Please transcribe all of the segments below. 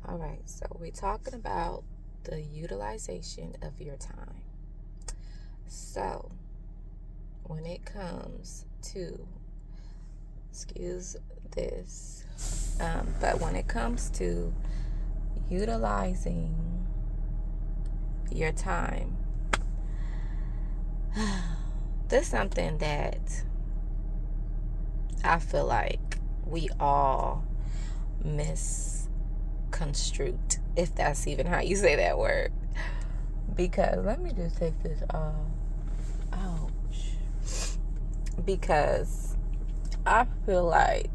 All right, so we're talking about the utilization of your time. So, when it comes to, excuse this, but when it comes to utilizing your time, this is something that I feel like we all misconstrued, if that's even how you say that word. Because let me just take this off. Ouch. Because I feel like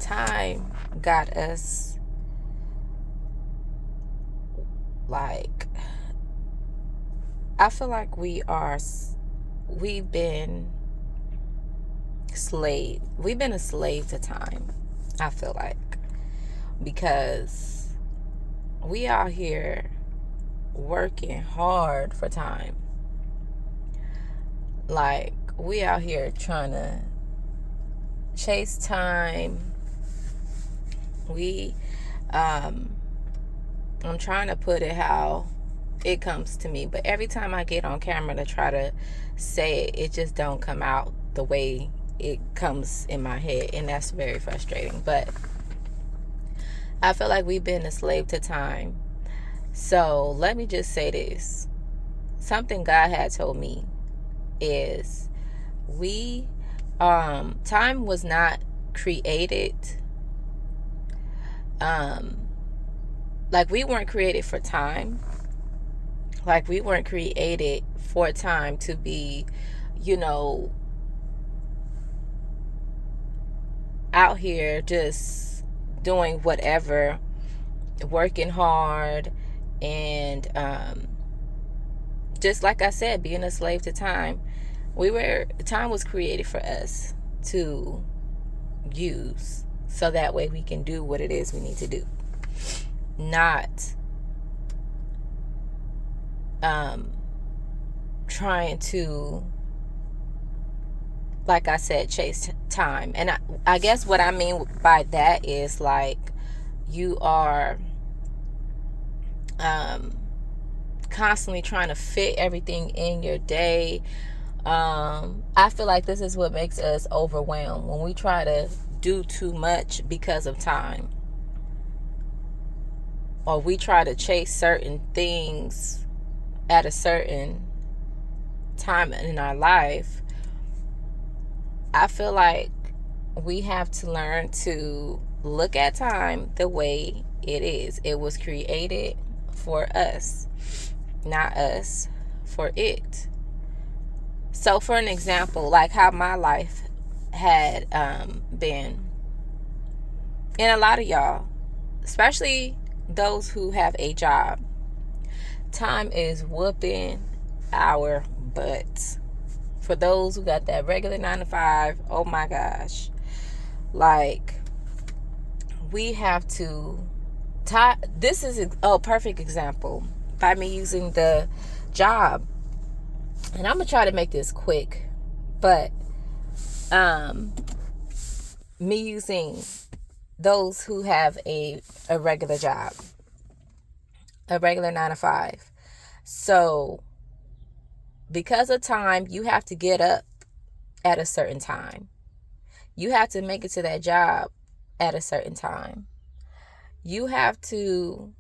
time got us like, I feel like we've been we've been a slave to time, I feel like, because we out here working hard for time. Like, we out here trying to chase time. I'm trying to put it how it comes to me, but every time I get on camera to try to say it, it just don't come out the way it comes in my head, and that's very frustrating. But I feel like we've been a slave to time. So let me just say this. Something God had told me is time was not created, like we weren't created for time. Like we weren't created for time to be, out here just doing whatever, working hard, and just like I said, being a slave to time. Time was created for us to use so that way we can do what it is we need to do. Not trying to, like I said, chase time. And I guess what I mean by that is like you are constantly trying to fit everything in your day. I feel like this is what makes us overwhelmed when we try to do too much because of time, or we try to chase certain things at a certain time in our life. I feel like we have to learn to look at time the way it is. It was created for us, not us for it. So for an example, like how my life had been, and a lot of y'all, especially those who have a job, time is whooping our butts. For those who got that regular 9 to 5, oh my gosh. Like, we have to this is a perfect example by me using the job. And I'm gonna try to make this quick, but me using those who have a regular job, a regular 9 to 5. So because of time, you have to get up at a certain time. You have to make it to that job at a certain time. You have to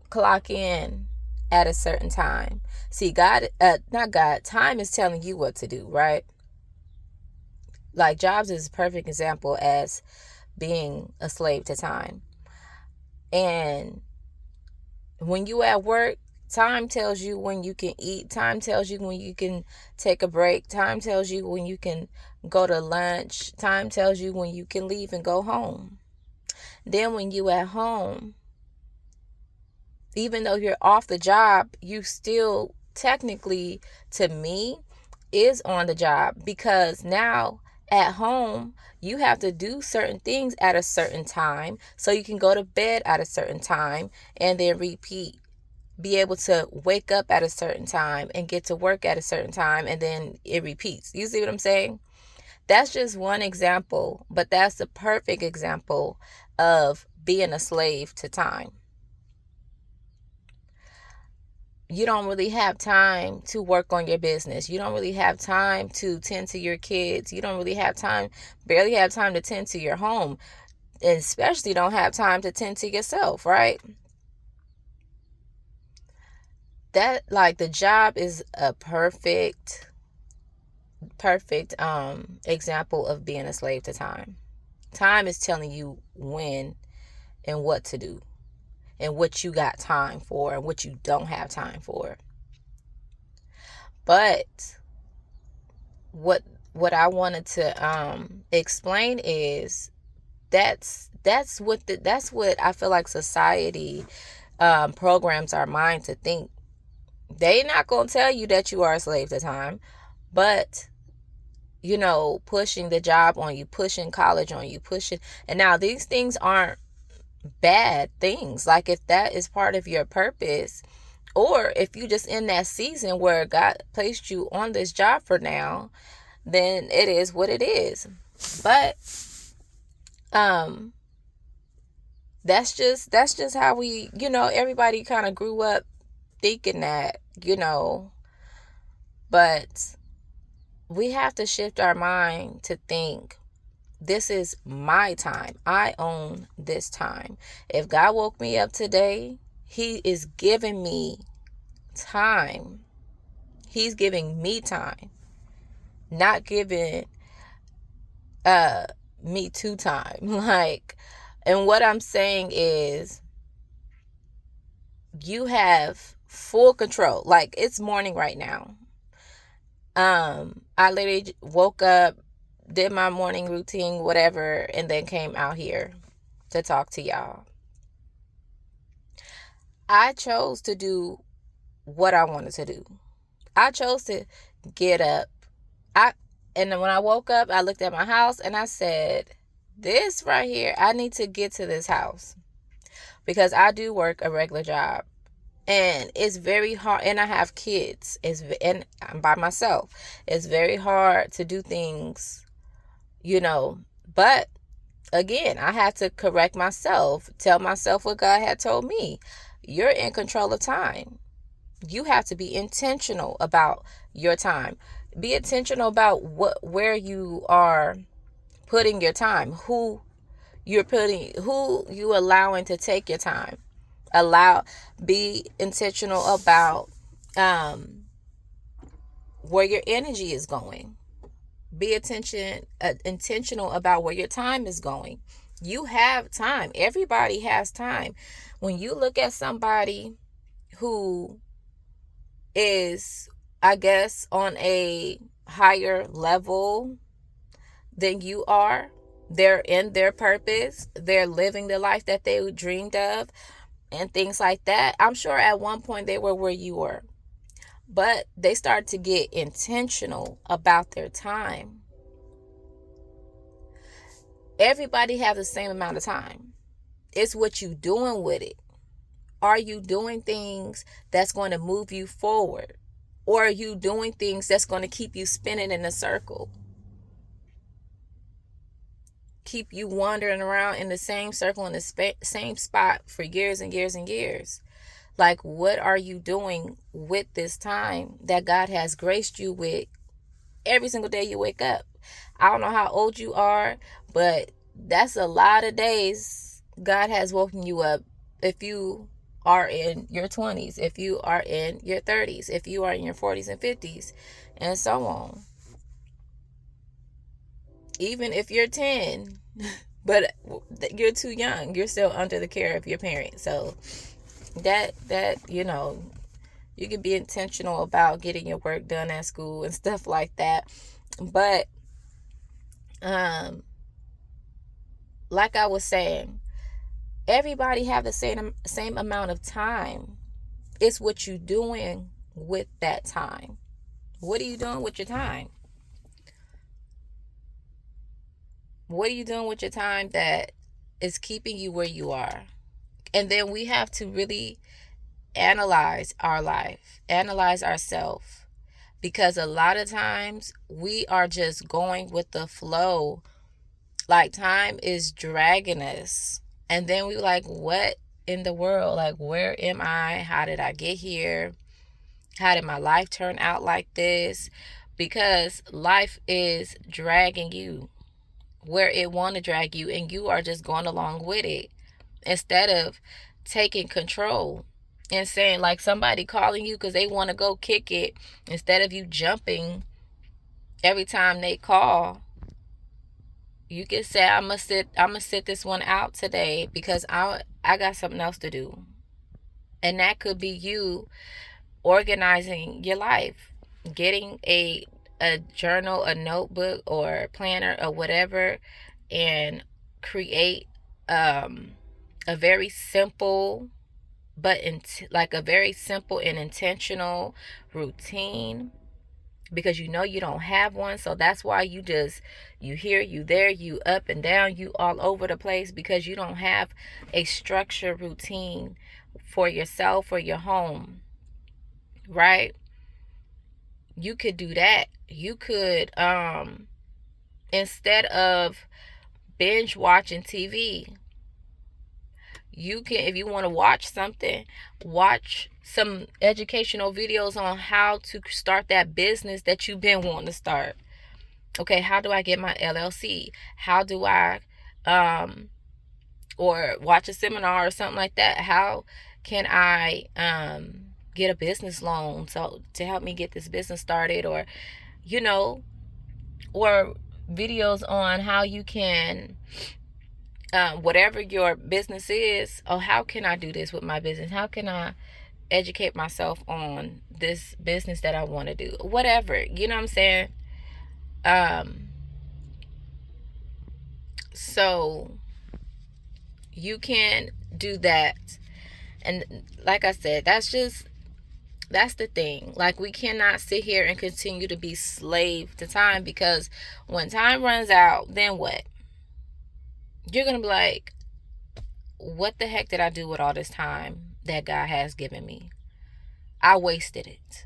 clock in at a certain time. See, time is telling you what to do, right? Like, jobs is a perfect example as being a slave to time. And when you at work, time tells you when you can eat. Time tells you when you can take a break. Time tells you when you can go to lunch. Time tells you when you can leave and go home. Then when you at home, even though you're off the job, you still technically, to me, is on the job, because now at home you have to do certain things at a certain time so you can go to bed at a certain time and then repeat. Be able to wake up at a certain time and get to work at a certain time, and then it repeats. You see what I'm saying? That's just one example, but that's the perfect example of being a slave to time. You don't really have time to work on your business. You don't really have time to tend to your kids. You don't really have time, barely have time to tend to your home, and especially don't have time to tend to yourself, right? That, like, the job is a perfect example of being a slave to time. Time is telling you when and what to do, and what you got time for and what you don't have time for. But what I wanted to explain is that's what I feel like society programs our mind to think. They not gonna tell you that you are a slave to time, but pushing the job on you, pushing college on you, pushing. And now these things aren't bad things. Like, if that is part of your purpose, or if you just in that season where God placed you on this job for now, then it is what it is. But that's just how we, everybody kind of grew up thinking that, but we have to shift our mind to think, this is my time. I own this time. If God woke me up today, He is giving me time. He's giving me time, not giving me to time. Like, and what I'm saying is, you have full control. Like, it's morning right now. I literally woke up, did my morning routine, whatever, and then came out here to talk to y'all. I chose to do what I wanted to do. I chose to get up. And when I woke up, I looked at my house and I said, this right here, I need to get to this house, because I do work a regular job, and it's very hard, and I have kids, and I'm by myself. It's very hard to do things, but again, I had to correct myself, tell myself what God had told me. You're in control of time. You have to be intentional about your time. Be intentional about where you are putting your time, who you allowing to take your time. Be intentional about where your energy is going. Be intentional about where your time is going. You have time. Everybody has time. When you look at somebody who is, I guess, on a higher level than you are, they're in their purpose, they're living the life that they dreamed of, and things like that. I'm sure at one point they were where you were, but they start to get intentional about their time. Everybody has the same amount of time. It's what you doing with it. Are you doing things that's going to move you forward? Or are you doing things that's going to keep you spinning in a circle? Keep you wandering around in the same circle, in the same spot for years and years and years. Like, what are you doing with this time that God has graced you with every single day you wake up? I don't know how old you are, but that's a lot of days God has woken you up. If you are in your 20s, if you are in your 30s, if you are in your 40s and 50s, and so on. Even if you're 10, but you're too young, you're still under the care of your parents. So that you can be intentional about getting your work done at school and stuff like that. But like I was saying, everybody have the same amount of time. It's what you doing with that time. What are you doing with your time? What are you doing with your time that is keeping you where you are? And then we have to really analyze our life, analyze ourselves, Because a lot of times we are just going with the flow. Like, time is dragging us. And then we like, what in the world? Like, where am I? How did I get here? How did my life turn out like this? Because life is dragging you where it want to drag you, and you are just going along with it instead of taking control and saying, like, somebody calling you because they want to go kick it, instead of you jumping every time they call, you can say, I'm gonna sit this one out today because I got something else to do. And that could be you organizing your life, getting a journal, a notebook, or planner, or whatever, and create a very simple like a very simple and intentional routine, because you know you don't have one. So that's why you here, you there, you up and down, you all over the place, because you don't have a structured routine for yourself or your home, right? You could do that. You could instead of binge watching TV, you can, if you want to watch something, watch some educational videos on how to start that business that you've been wanting to start. Okay, how do I get my LLC? How do I or watch a seminar or something like that. How can I get a business loan so to help me get this business started, or or videos on how you can whatever your business is. Oh, how can I do this with my business? How can I educate myself on this business that I want to do? Whatever, you know what I'm saying? So you can do that. And like I said, that's the thing. Like, we cannot sit here and continue to be slave to time, because when time runs out, then what? You're going to be like, what the heck did I do with all this time that God has given me? I wasted it.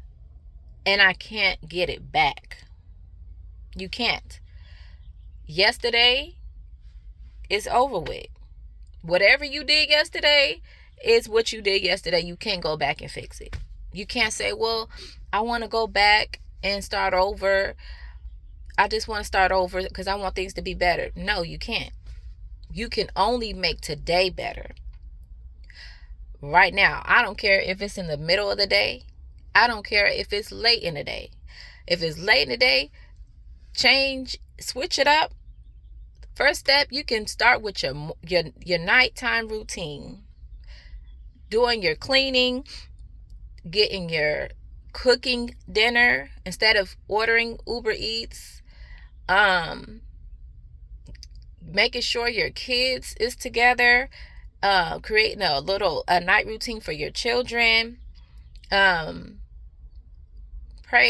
And I can't get it back. You can't. Yesterday is over with. Whatever you did yesterday is what you did yesterday. You can't go back and fix it. You can't say, well, I want to go back and start over. I just want to start over because I want things to be better. No, you can't. You can only make today better. Right now, I don't care if it's in the middle of the day. I don't care if it's late in the day. If it's late in the day, switch it up. First step, you can start with your nighttime routine. Doing your cleaning, getting your cooking dinner instead of ordering Uber Eats. Making sure your kids is together. Creating a night routine for your children. Pray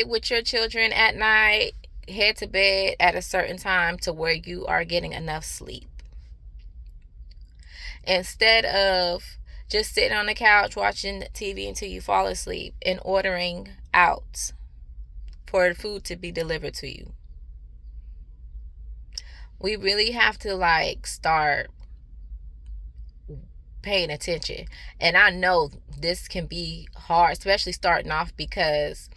with your children at night. Head to bed at a certain time to where you are getting enough sleep. Instead of just sitting on the couch watching TV until you fall asleep and ordering out for food to be delivered to you. We really have to start paying attention. And I know this can be hard, especially starting off, because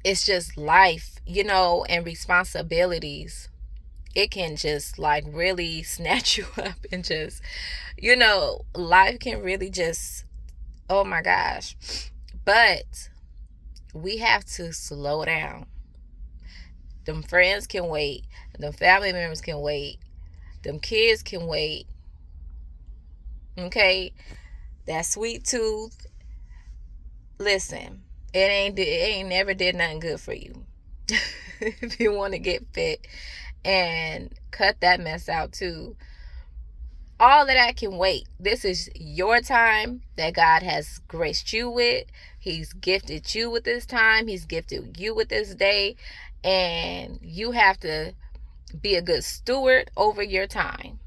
it's just life, and responsibilities. It can just really snatch you up, and just, life can really just, oh my gosh. But we have to slow down. Them friends can wait. Them family members can wait. Them kids can wait. Okay? That sweet tooth, listen, it ain't never did nothing good for you. If you want to get fit and cut that mess out too, all of that can wait. This is your time that God has graced you with. He's gifted you with this time. He's gifted you with this day. And you have to be a good steward over your time.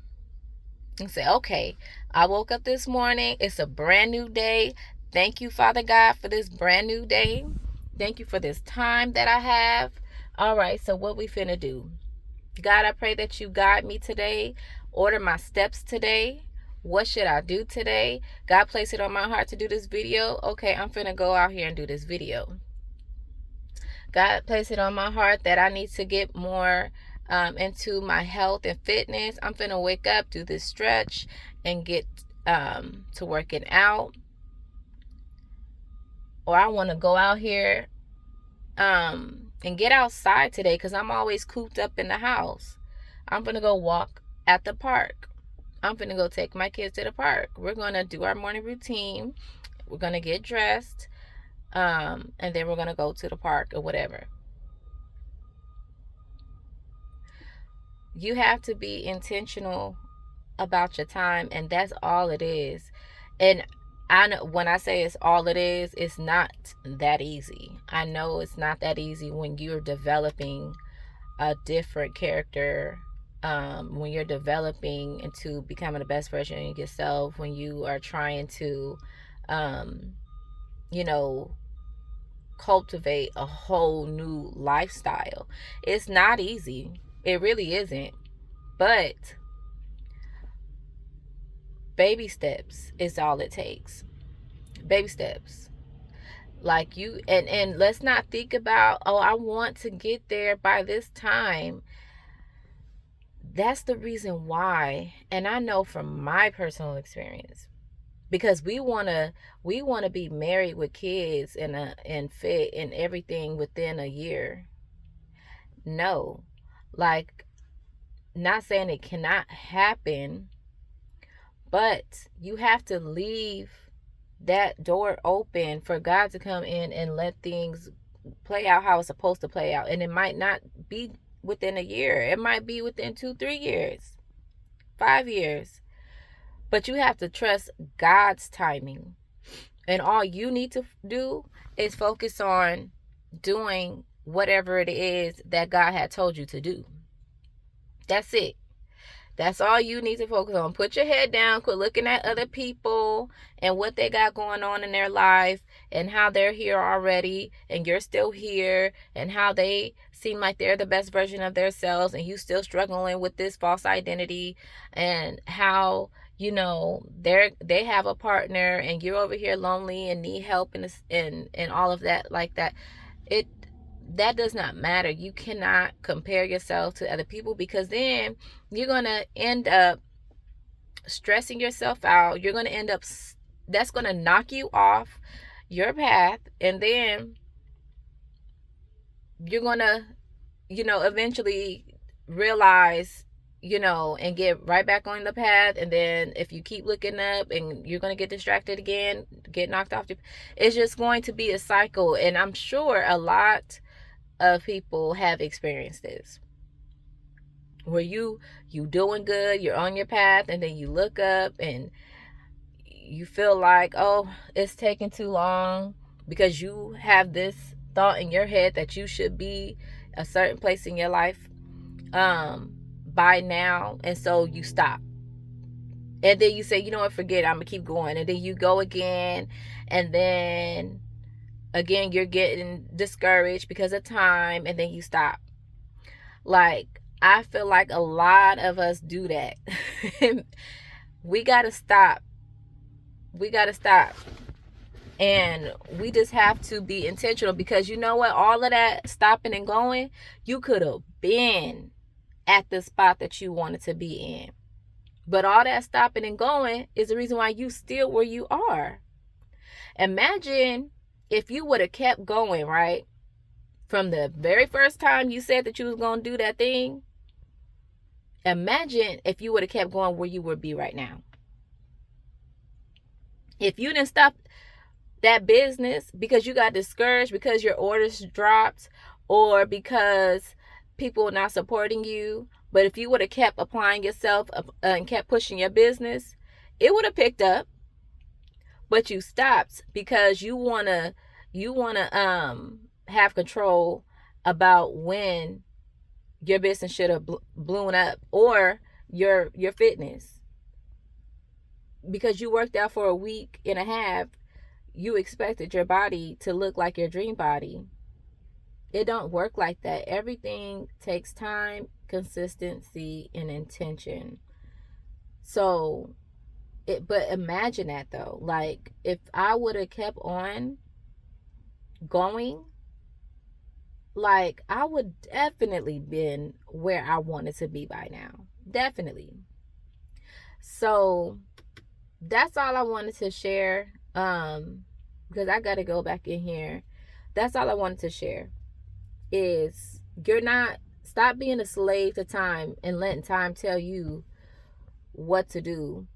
And say, okay, I woke up this morning. It's a brand new day. Thank you, Father God, for this brand new day. Thank you for this time that I have. All right, so what we finna do? God, I pray that you guide me today. Order my steps today. What should I do today? God placed it on my heart to do this video. Okay, I'm finna go out here and do this video. God placed it on my heart that I need to get more into my health and fitness. I'm finna wake up, do this stretch, and get to working out. Or I want to go out here and get outside today because I'm always cooped up in the house. I'm gonna go walk at the park. I'm gonna go take my kids to the park. We're gonna do our morning routine. We're gonna get dressed, and then we're gonna go to the park or whatever. You have to be intentional about your time, and that's all it is. And I know when I say it's all it is, it's not that easy. I know it's not that easy when you're developing a different character, when you're developing into becoming the best version of yourself, when you are trying to, you know, cultivate a whole new lifestyle. It's not easy. It really isn't. But baby steps is all it takes. Baby steps. Like you, and let's not think about, oh, I want to get there by this time. That's the reason why. And I know from my personal experience, because we want to be married with kids and fit and everything within a year. No. Like, not saying it cannot happen, but you have to leave that door open for God to come in and let things play out how it's supposed to play out. And it might not be within a year. It might be within 2-3 years, 5 years. But you have to trust God's timing. And all you need to do is focus on doing whatever it is that God had told you to do. That's it. That's all you need to focus on. Put your head down, quit looking at other people and what they got going on in their life and how they're here already and you're still here and how they seem like they're the best version of themselves and you still struggling with this false identity and how, you know, they have a partner and you're over here lonely and need help and all of that like that. That does not matter. You cannot compare yourself to other people because then you're going to end up stressing yourself out. You're going to end up, that's going to knock you off your path. And then you're going to, you know, eventually realize, you know, and get right back on the path. And then if you keep looking up and you're going to get distracted again, get knocked off, it's just going to be a cycle. And I'm sure a lot of people have experienced this where you doing good, you're on your path, and then you look up and you feel like, oh, it's taking too long because you have this thought in your head that you should be a certain place in your life by now, and so you stop. And then you say, you know what, forget it, I'm gonna keep going. And then you go again, and then again you're getting discouraged because of time, and then you stop. Like, I feel like a lot of us do that. We gotta stop. And we just have to be intentional because you know what, all of that stopping and going, you could have been at the spot that you wanted to be in, but all that stopping and going is the reason why you still where you are. Imagine if you would have kept going, right? From the very first time you said that you was going to do that thing, imagine if you would have kept going where you would be right now. If you didn't stop that business because you got discouraged, because your orders dropped, or because people are not supporting you, but if you would have kept applying yourself and kept pushing your business, it would have picked up. But you stopped because you wanna have control about when your business should have blown up, or your fitness, because you worked out for a week and a half, you expected your body to look like your dream body. It don't work like that. Everything takes time, consistency, and intention. So, but imagine that though. Like, if I would have kept on going, like, I would definitely been where I wanted to be by now. Definitely. So, that's all I wanted to share. Because I got to go back in here. That's all I wanted to share. Is stop being a slave to time and letting time tell you what to do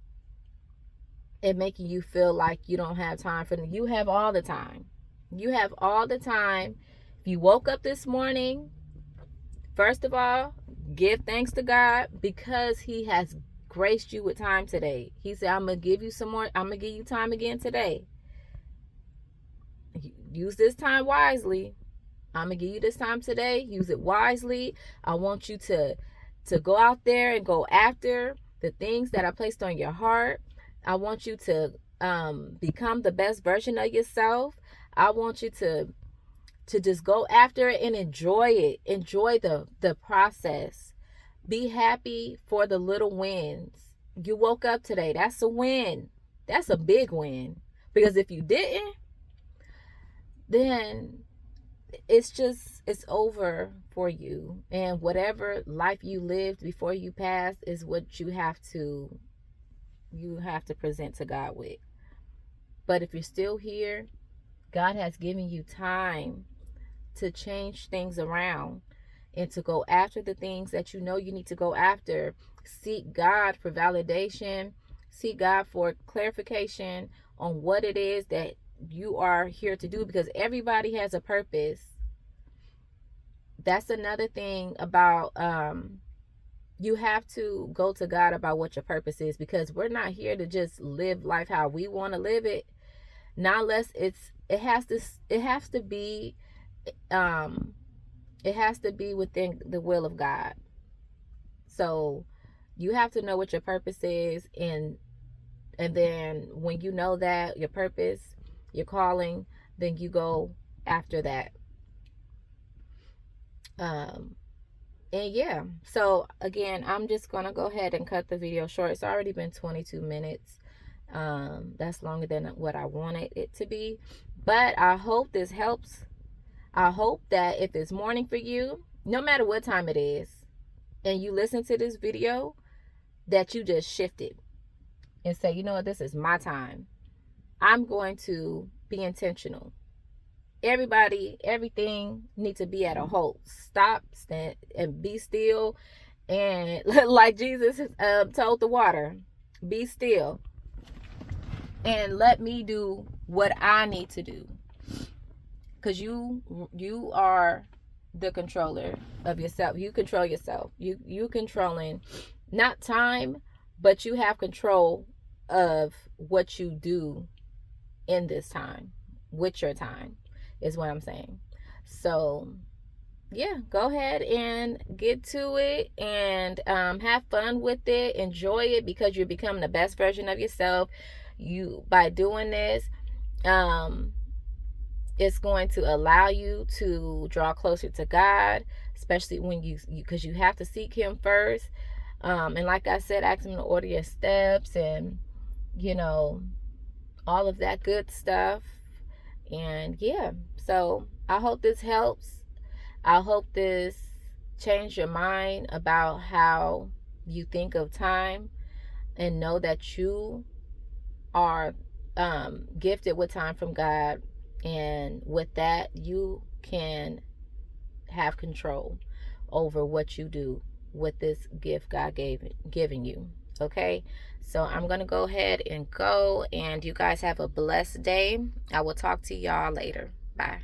and making you feel like you don't have time for them. You have all the time. You have all the time. If you woke up this morning, first of all, give thanks to God because He has graced you with time today. He said, I'm going to give you some more. I'm going to give you time again today. Use this time wisely. I'm going to give you this time today. Use it wisely. I want you to go out there and go after the things that I placed on your heart. I want you to become the best version of yourself. I want you to just go after it and enjoy it. Enjoy the process. Be happy for the little wins. You woke up today. That's a win. That's a big win. Because if you didn't, then it's over for you. And whatever life you lived before you passed is what you have to present to God with. But if you're still here, God has given you time to change things around and to go after the things that you know you need to go after. Seek God for validation. Seek God for clarification on what it is that you are here to do, because everybody has a purpose. That's another thing about you have to go to God about what your purpose is, because we're not here to just live life how we want to live it. Not unless it has to be within the will of God. So you have to know what your purpose is, and then when you know that your purpose, your calling, then you go after that. And yeah, so again, I'm just gonna go ahead and cut the video short. It's already been 22 minutes. That's longer than what I wanted it to be, but I hope this helps. I hope that if it's morning for you, no matter what time it is, and you listen to this video, that you just shift it and say, you know what, this is my time. I'm going to be intentional. Everybody, everything needs to be at a halt. Stop, stand, and be still. And like Jesus told the water, be still and let me do what I need to do. Because you are the controller of yourself. You control yourself. You controlling not time, but you have control of what you do in this time, with your time, is what I'm saying. So yeah, go ahead and get to it and have fun with it. Enjoy it, because you're becoming the best version of yourself. You, by doing this, it's going to allow you to draw closer to God, especially when because you have to seek Him first. And like I said, ask Him to order your steps and, all of that good stuff. And yeah, so I hope this helps. I hope this changed your mind about how you think of time, and know that you are gifted with time from God. And with that, you can have control over what you do with this gift God giving you. Okay, so I'm gonna go ahead and go, and you guys have a blessed day. I will talk to y'all later. Bye.